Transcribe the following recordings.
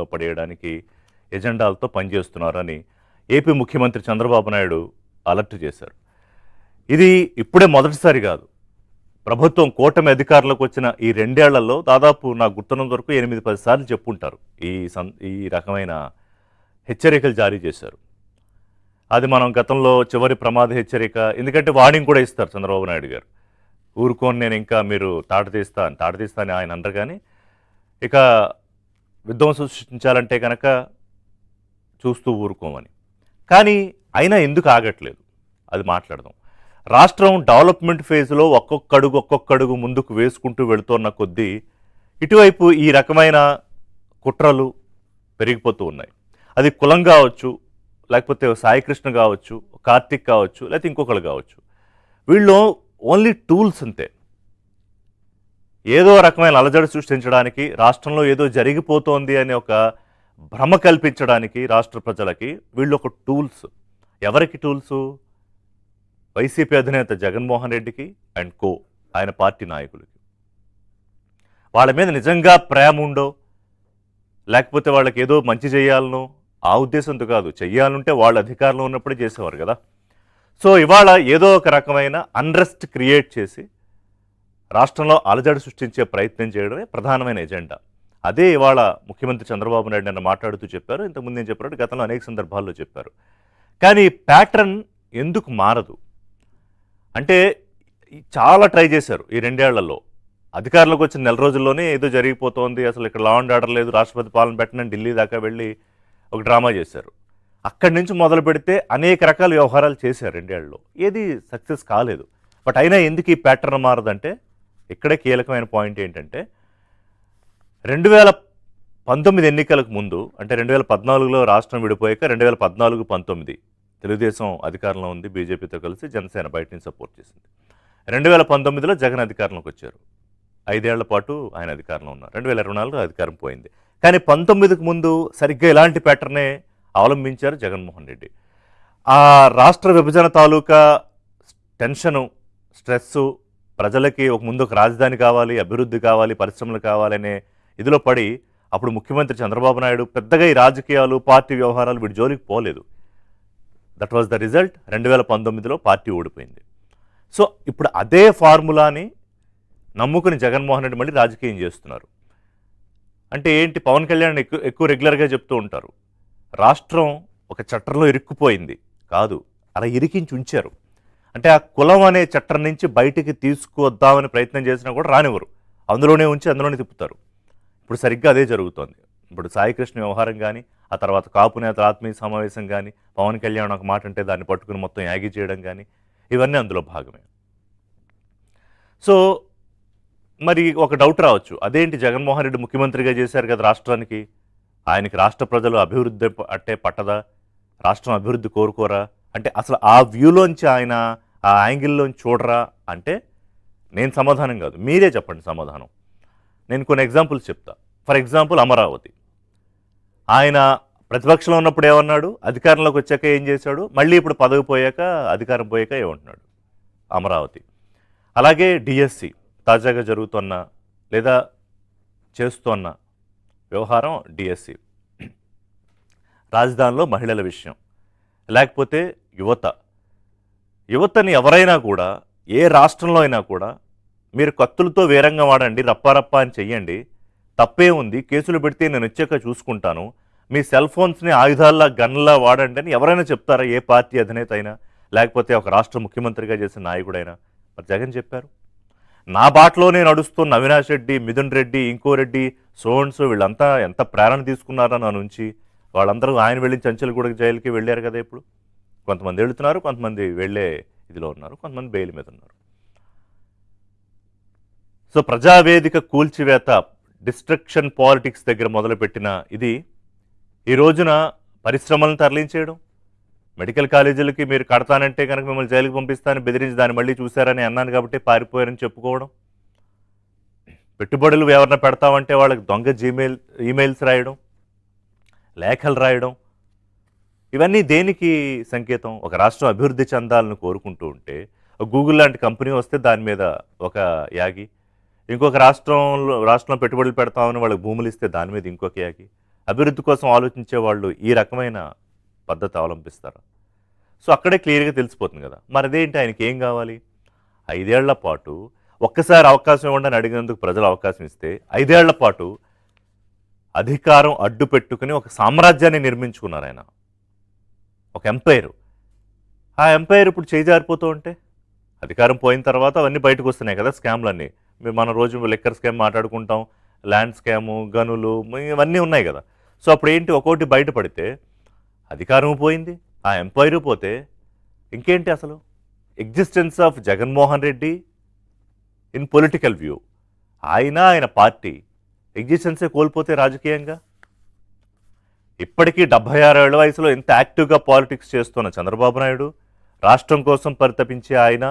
ఇబ్బందుల్లో పడేయడానికి ఎజెండాలతో పనిచేస్తున్నారని ఏపీ ముఖ్యమంత్రి చంద్రబాబు నాయుడు అలర్ట్ చేశారు. ఇది ఇప్పుడే మొదటిసారి కాదు. ప్రభుత్వం కూటమి అధికారంలోకి వచ్చిన ఈ 2 ఏళ్లలో దాదాపు నాకు గుర్తున్నంత వరకు 8-10 సార్లు చెప్పుంటారు ఈ రకమైన హెచ్చరికలు జారీ చేశారు. అది మనం గతంలో చివరి ప్రమాద హెచ్చరిక, ఎందుకంటే వార్నింగ్ కూడా ఇస్తారు చంద్రబాబు నాయుడు గారు. ఊరుకోని నేను ఇంకా మీరు తాట తీస్తా అని ఆయన అనరు, కానీ ఇక విధ్వంసం సృష్టించాలంటే కనుక చూస్తూ ఊరుకోమని. కానీ అయినా ఎందుకు ఆగట్లేదు అది మాట్లాడదాం. రాష్ట్రం డెవలప్మెంట్ ఫేజ్లో ఒక్కొక్క అడుగు ముందుకు వేసుకుంటూ వెళుతున్న కొద్దీ ఇటువైపు ఈ రకమైన కుట్రలు పెరిగిపోతూ ఉన్నాయి. అది కులం కావచ్చు, లేకపోతే సాయికృష్ణ కావచ్చు, కార్తిక్ కావచ్చు, లేకపోతే ఇంకొకళ్ళు కావచ్చు. వీళ్ళు ఓన్లీ టూల్స్ అంతే. ఏదో రకమైన అలజడి సృష్టించడానికి, రాష్ట్రంలో ఏదో జరిగిపోతోంది అనే ఒక భ్రమ కల్పించడానికి రాష్ట్ర ప్రజలకి వీళ్ళు ఒక టూల్స్. ఎవరికి టూల్సు? వైసీపీ అధినేత జగన్మోహన్ రెడ్డికి అండ్ కో, ఆయన పార్టీ నాయకులకి. వాళ్ళ మీద నిజంగా ప్రేమ ఉండో, లేకపోతే వాళ్ళకి ఏదో మంచి చేయాలనో ఆ ఉద్దేశంతో కాదు. చెయ్యాలంటే వాళ్ళ అధికారంలో ఉన్నప్పుడే చేసేవారు కదా. సో ఇవాళ ఏదో ఒక రకమైన అన్రెస్ట్ క్రియేట్ చేసి రాష్ట్రంలో అలజడి సృష్టించే ప్రయత్నం చేయడమే ప్రధానమైన ఎజెండా. అదే ఇవాళ ముఖ్యమంత్రి చంద్రబాబు నాయుడు నిన్న మాట్లాడుతూ చెప్పారు. ఇంతకుముందు నేను చెప్పినట్టు గతంలో అనేక సందర్భాల్లో చెప్పారు. కానీ ప్యాటర్న్ ఎందుకు మారదు అంటే, చాలా ట్రై చేశారు ఈ 2 ఏళ్లలో. అధికారంలోకి వచ్చిన 4 రోజుల్లోనే ఏదో జరిగిపోతోంది, అసలు ఇక్కడ లా అండ్ ఆర్డర్ లేదు, రాష్ట్రపతి పాలన పెట్టనని ఢిల్లీ దాకా వెళ్ళి ఒక డ్రామా చేశారు. అక్కడి నుంచి మొదలు పెడితే అనేక రకాల వ్యవహారాలు చేశారు 2 ఏళ్లలో. ఏది సక్సెస్ కాలేదు. బట్ అయినా ఎందుకు ఈ ప్యాటర్న్ మారదంటే, ఇక్కడే కీలకమైన పాయింట్ ఏంటంటే, 2019 ఎన్నికలకు ముందు, అంటే 2014లో రాష్ట్రం విడిపోయాక 2014-19 తెలుగుదేశం అధికారంలో ఉంది, బీజేపీతో కలిసి. జనసేన బయట నుంచి సపోర్ట్ చేసింది. 2019లో జగన్ అధికారంలోకి వచ్చారు. 5 ఏళ్ల పాటు ఆయన అధికారంలో ఉన్నారు. 2024లో అధికారం పోయింది. కానీ 19కు ముందు సరిగ్గా ఇలాంటి ప్యాటర్నే అవలంబించారు జగన్మోహన్ రెడ్డి. ఆ రాష్ట్ర విభజన తాలూకా టెన్షను, స్ట్రెస్సు, ప్రజలకి ముందు ఒక రాజధాని కావాలి, అభివృద్ధి కావాలి, పరిశ్రమలు కావాలనే ఇదిలో పడి అప్పుడు ముఖ్యమంత్రి చంద్రబాబు నాయుడు పెద్దగా ఈ రాజకీయాలు, పార్టీ వ్యవహారాలు వీటి జోలికి పోలేదు. That was the result. 2019లో పార్టీ ఓడిపోయింది. సో ఇప్పుడు అదే ఫార్ములాని నమ్ముకుని జగన్మోహన్ రెడ్డి మళ్ళీ రాజకీయం చేస్తున్నారు. అంటే ఏంటి? పవన్ కళ్యాణ్ ఎక్కువ రెగ్యులర్గా చెప్తూ ఉంటారు, రాష్ట్రం ఒక చట్టంలో ఇరుక్కుపోయింది కాదు, అలా ఇరికించి ఉంచారు. అంటే ఆ కులం అనే చట్టం నుంచి బయటికి తీసుకువద్దామని ప్రయత్నం చేసినా కూడా రానివ్వరు, అందులోనే ఉంచి అందులోనే తిప్పుతారు. ఇప్పుడు సరిగ్గా అదే జరుగుతోంది. ఇప్పుడు సాయికృష్ణ వ్యవహారం కానీ, ఆ తర్వాత కాపు నేతల ఆత్మీయ సమావేశం కానీ, పవన్ కళ్యాణ్ ఒక మాట అంటే దాన్ని పట్టుకుని మొత్తం యాగి చేయడం కానీ, ఇవన్నీ అందులో భాగమే. సో మరి ఒక డౌట్ రావచ్చు, అదేంటి జగన్మోహన్ రెడ్డి ముఖ్యమంత్రిగా చేశారు కదా రాష్ట్రానికి, ఆయనకి రాష్ట్ర ప్రజలు అభివృద్ధి అంటే పట్టదా, రాష్ట్రం అభివృద్ధి కోరుకోరా అంటే, అసలు ఆ వ్యూలోంచి ఆయన ఆ యాంగిల్లోంచి చూడరా అంటే, నేను సమాధానం కాదు, మీరే చెప్పండి సమాధానం. నేను కొన్ని ఎగ్జాంపుల్స్ చెప్తా. For example Amaravati. ఆయన ప్రతిపక్షంలో ఉన్నప్పుడు ఏమన్నాడు, అధికారంలోకి వచ్చాక ఏం చేశాడు, మళ్ళీ ఇప్పుడు పదవి పోయాక, అధికారం పోయాక ఏమంటున్నాడు. అమరావతి. అలాగే డిఎస్సి, తాజాగా జరుగుతున్న లేదా చేస్తున్న వ్యవహారం డిఎస్సి. రాజధానిలో మహిళల విషయం, లేకపోతే యువతని ఎవరైనా కూడా, ఏ రాష్ట్రంలో అయినా కూడా, మీరు కత్తులతో వేరంగా వాడండి, రప్పారప్ప అని చెయ్యండి, తప్పే ఉంది, కేసులు పెడితే నేను వచ్చాక చూసుకుంటాను, మీ సెల్ ఫోన్స్ని ఆయుధాల్లా గన్లా వాడండి అని ఎవరైనా చెప్తారా? ఏ పార్టీ అధినేత అయినా, లేకపోతే ఒక రాష్ట్ర ముఖ్యమంత్రిగా చేసిన నాయకుడైనా? మరి జగన్ చెప్పారు. నా బాటలో నేను నడుస్తున్న అవినాష్ రెడ్డి, మిథున్ రెడ్డి, ఇంకో రెడ్డి, సోన్స్ వీళ్ళంతా ఎంత ప్రేరణ తీసుకున్నారా నా నుంచి. వాళ్ళందరూ ఆయన వెళ్ళిన చంచల్గూడ జైలుకి వెళ్ళారు కదా. ఇప్పుడు కొంతమంది వెళుతున్నారు, కొంతమంది వెళ్ళే ఇదిలో ఉన్నారు, కొంతమంది బెయిల్ మీద ఉన్నారు. సో ప్రజావేదిక కూల్చివేత, డిస్ట్రక్షన్ పాలిటిక్స్ దగ్గర మొదలుపెట్టిన ఇది ఈ రోజున పరిశ్రమలను తరలించేయడం, మెడికల్ కాలేజీలకి మీరు కడతానంటే కనుక మిమ్మల్ని జైలుకి పంపిస్తానని బెదిరించి దాన్ని మళ్ళీ చూశారని అన్నాను కాబట్టి పారిపోయారని చెప్పుకోవడం, పెట్టుబడులు ఎవరిన పెడతామంటే వాళ్ళకి దొంగ ఈమెయిల్స్ రాయడం, లేఖలు రాయడం, ఇవన్నీ దేనికి సంకేతం? ఒక రాష్ట్రం అభివృద్ధి చెందాలని కోరుకుంటూ ఉంటే గూగుల్ లాంటి కంపెనీ వస్తే దాని మీద ఒక యాగి, ఇంకొక రాష్ట్రంలో పెట్టుబడులు పెడతామని వాళ్ళకి భూములు ఇస్తే దాని మీద ఇంకొక యాగి, అభివృద్ధి కోసం ఆలోచించే వాళ్ళు ఈ రకమైన పద్ధతి అవలంబిస్తారా? సో అక్కడే క్లియర్గా తెలిసిపోతుంది కదా. మరి అదేంటి, ఆయనకి ఏం కావాలి? 5 ఏళ్ల పాటు ఒక్కసారి అవకాశం ఇవ్వండి అని అడిగినందుకు ప్రజలు అవకాశం ఇస్తే 5 ఏళ్ల పాటు అధికారం అడ్డు పెట్టుకుని ఒక సామ్రాజ్యాన్ని నిర్మించుకున్నారు ఆయన, ఒక ఎంపైర్. ఆ ఎంపైర్ ఇప్పుడు చేజారిపోతూ ఉంటే అధికారం పోయిన తర్వాత అవన్నీ బయటకు వస్తున్నాయి కదా, స్కామ్లన్నీ. మనం రోజు లిక్కర్ స్కామ్ మాట్లాడుకుంటాం, ల్యాండ్ స్కాము, గనులు, ఇవన్నీ ఉన్నాయి కదా. సో అప్పుడు ఏంటి, ఒక్కోటి బయటపడితే అధికారం పోయింది, ఆ ఎంపైరు పోతే ఇంకేంటి అసలు existence of Jaganmohan Reddy in political view, ఆయన పార్టీ ఎగ్జిస్టెన్సే కోల్పోతే రాజకీయంగా. ఇప్పటికీ 76 ఏళ్ల వయసులో ఎంత యాక్టివ్గా పాలిటిక్స్ చేస్తున్న చంద్రబాబు నాయుడు, రాష్ట్రం కోసం పరితపించే ఆయన,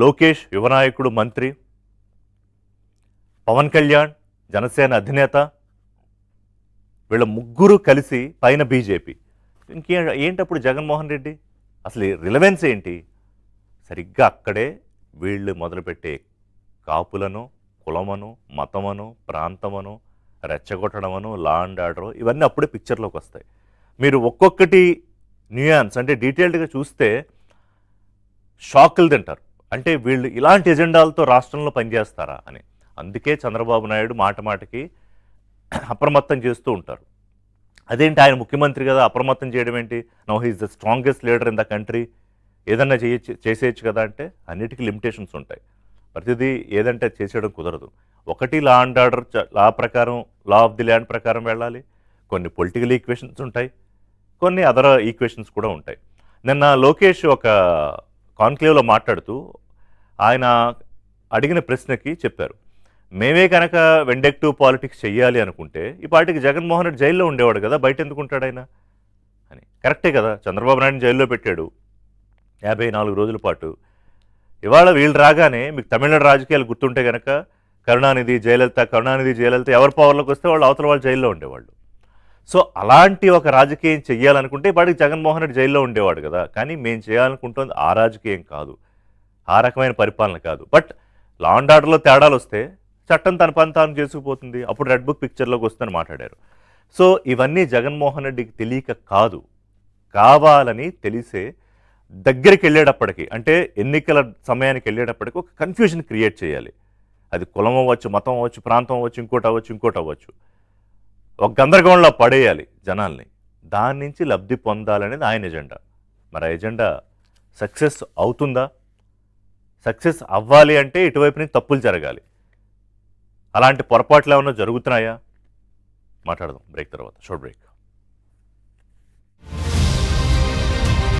లోకేష్ యువనాయకుడు మంత్రి, పవన్ కళ్యాణ్ జనసేన అధినేత, వీళ్ళ ముగ్గురు కలిసి పైన బీజేపీ. ఏంటప్పుడు జగన్మోహన్ రెడ్డి అసలు రిలవెన్స్ ఏంటి? సరిగ్గా అక్కడే వీళ్ళు మొదలుపెట్టే కాపులను, కులమను, మతమను, ప్రాంతమను రెచ్చగొట్టడమను, లా అండ్ ఆర్డర్, ఇవన్నీ అప్పుడే పిక్చర్లోకి వస్తాయి. మీరు ఒక్కొక్కటి న్యూయాన్స్ అంటే డీటెయిల్డ్గా చూస్తే షాకులు తింటారు. అంటే వీళ్ళు ఇలాంటి ఎజెండాలతో రాష్ట్రంలో పనిచేస్తారా అని. అందుకే చంద్రబాబు నాయుడు మాటకి అప్రమత్తం చేస్తూ ఉంటారు. అదేంటి, ఆయన ముఖ్యమంత్రి కదా, అప్రమత్తం చేయడం ఏంటి? Now he's the strongest leader in the country, ఏదన్నా చేసేయచ్చు కదా అంటే అన్నిటికీ లిమిటేషన్స్ ఉంటాయి. ప్రతిదీ ఏదంటే చేసేయడం కుదరదు. ఒకటి లా అండ్ ఆర్డర్, లా ప్రకారం, లా ఆఫ్ ది ల్యాండ్ ప్రకారం వెళ్ళాలి. కొన్ని పొలిటికల్ ఈక్వేషన్స్ ఉంటాయి, కొన్ని అదర్ ఈక్వేషన్స్ కూడా ఉంటాయి. నిన్న లోకేష్ ఒక కాన్క్లేవ్లో మాట్లాడుతూ ఆయన అడిగిన ప్రశ్నకి చెప్పారు, మేమే కనుక వెండెక్టివ్ పాలిటిక్స్ చెయ్యాలి అనుకుంటే ఈ పార్టీకి జగన్మోహన్ రెడ్డి జైల్లో ఉండేవాడు కదా, బయట ఎందుకుంటాడు ఆయన అని. కరెక్టే కదా, చంద్రబాబు నాయుడు జైల్లో పెట్టాడు 54 రోజుల పాటు. ఇవాళ వీళ్ళు రాగానే మీకు తమిళనాడు రాజకీయాలు గుర్తుంటే కనుక కరుణానిధి జయలలిత ఎవరి పవర్లోకి వస్తే వాళ్ళు అవతల వాళ్ళు జైల్లో ఉండేవాళ్ళు. సో అలాంటి ఒక రాజకీయం చెయ్యాలనుకుంటే వాడికి జగన్మోహన్ రెడ్డి జైల్లో ఉండేవాడు కదా. కానీ మేము చేయాలనుకుంటుంది ఆ రాజకీయం కాదు, ఆ రకమైన పరిపాలన కాదు. బట్ లా అండ్ ఆర్డర్లో తేడాలు వస్తే చట్టం తన పని తాను చేసుకుపోతుంది, అప్పుడు రెడ్ బుక్ పిక్చర్లోకి వస్తుందని మాట్లాడారు. సో ఇవన్నీ జగన్మోహన్ రెడ్డికి తెలియక కాదు, కావాలని తెలిసే దగ్గరికి వెళ్ళేటప్పటికి, అంటే ఎన్నికల సమయానికి వెళ్ళేటప్పటికి ఒక కన్ఫ్యూజన్ క్రియేట్ చేయాలి. అది కులం అవ్వచ్చు, మతం అవ్వచ్చు, ప్రాంతం అవ్వచ్చు, ఇంకోటి అవ్వచ్చు. ఒక గందరగోళంలో పడేయాలి జనాల్ని, దాని నుంచి లబ్ధి పొందాలనేది ఆయన ఎజెండా. మరి ఆ ఎజెండా సక్సెస్ అవుతుందా? సక్సెస్ అవ్వాలి అంటే ఇటువైపు నుంచి తప్పులు జరగాలి. అలాంటి పొరపాట్లు ఏమైనా జరుగుతున్నాయా? మాట్లాడదాం బ్రేక్ తర్వాత, షార్ట్ బ్రేక్.